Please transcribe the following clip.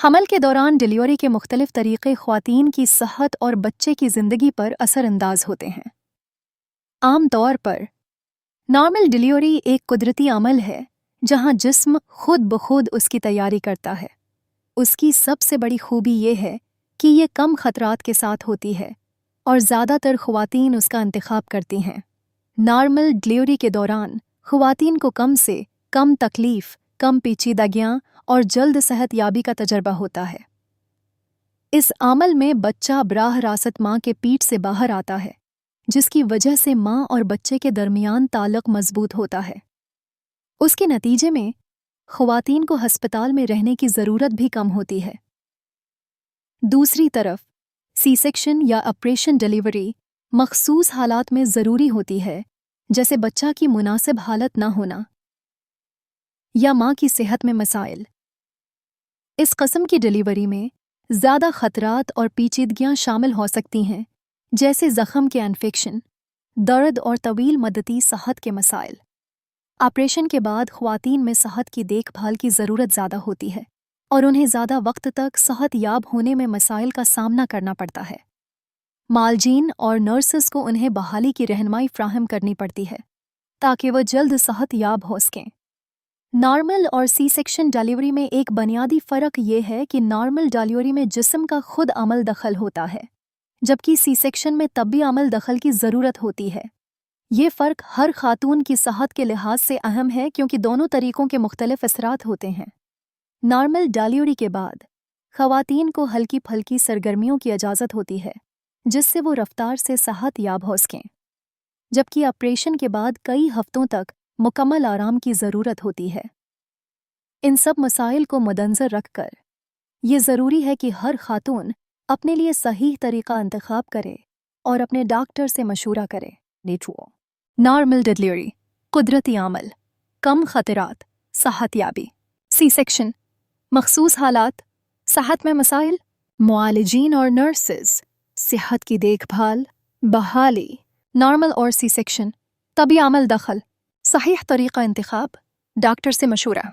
حمل کے دوران ڈیلیوری کے مختلف طریقے خواتین کی صحت اور بچے کی زندگی پر اثر انداز ہوتے ہیں۔ عام طور پر نارمل ڈیلیوری ایک قدرتی عمل ہے جہاں جسم خود بخود اس کی تیاری کرتا ہے۔ اس کی سب سے بڑی خوبی یہ ہے کہ یہ کم خطرات کے ساتھ ہوتی ہے اور زیادہ تر خواتین اس کا انتخاب کرتی ہیں۔ نارمل ڈیلیوری کے دوران خواتین کو کم سے کم تکلیف، کم پیچیدگیاں اور جلد صحت یابی کا تجربہ ہوتا ہے۔ اس عمل میں بچہ براہ راست ماں کے پیٹ سے باہر آتا ہے، جس کی وجہ سے ماں اور بچے کے درمیان تعلق مضبوط ہوتا ہے۔ اس کے نتیجے میں خواتین کو ہسپتال میں رہنے کی ضرورت بھی کم ہوتی ہے۔ دوسری طرف سی سیکشن یا آپریشن ڈیلیوری مخصوص حالات میں ضروری ہوتی ہے، جیسے بچہ کی مناسب حالت نہ ہونا یا ماں کی صحت میں مسائل۔ اس قسم کی ڈیلیوری میں زیادہ خطرات اور پیچیدگیاں شامل ہو سکتی ہیں، جیسے زخم کے انفیکشن، درد اور طویل مدتی صحت کے مسائل۔ آپریشن کے بعد خواتین میں صحت کی دیکھ بھال کی ضرورت زیادہ ہوتی ہے اور انہیں زیادہ وقت تک صحت یاب ہونے میں مسائل کا سامنا کرنا پڑتا ہے۔ معالجین اور نرسز کو انہیں بحالی کی رہنمائی فراہم کرنی پڑتی ہے تاکہ وہ جلد صحت یاب ہو سکیں۔ نارمل اور سی سیکشن ڈیلیوری میں ایک بنیادی فرق یہ ہے کہ نارمل ڈیلیوری میں جسم کا خود عمل دخل ہوتا ہے، جبکہ سی سیکشن میں طبی عمل دخل کی ضرورت ہوتی ہے۔ یہ فرق ہر خاتون کی صحت کے لحاظ سے اہم ہے کیونکہ دونوں طریقوں کے مختلف اثرات ہوتے ہیں۔ نارمل ڈیلیوری کے بعد خواتین کو ہلکی پھلکی سرگرمیوں کی اجازت ہوتی ہے جس سے وہ رفتار سے صحت یاب ہو سکیں، جبکہ آپریشن کے بعد کئی ہفتوں تک مکمل آرام کی ضرورت ہوتی ہے۔ ان سب مسائل کو مدنظر رکھ کر یہ ضروری ہے کہ ہر خاتون اپنے لیے صحیح طریقہ انتخاب کرے اور اپنے ڈاکٹر سے مشورہ کرے۔ نارمل ڈیلیوری قدرتی عمل، کم خطرات، صحت یابی۔ سی سیکشن مخصوص حالات، صحت میں مسائل، معالجین اور نرسز، صحت کی دیکھ بھال، بحالی۔ نارمل اور سی سیکشن طبی عمل دخل، صحیح طریقہ انتخاب، ڈاکٹر سے مشورہ۔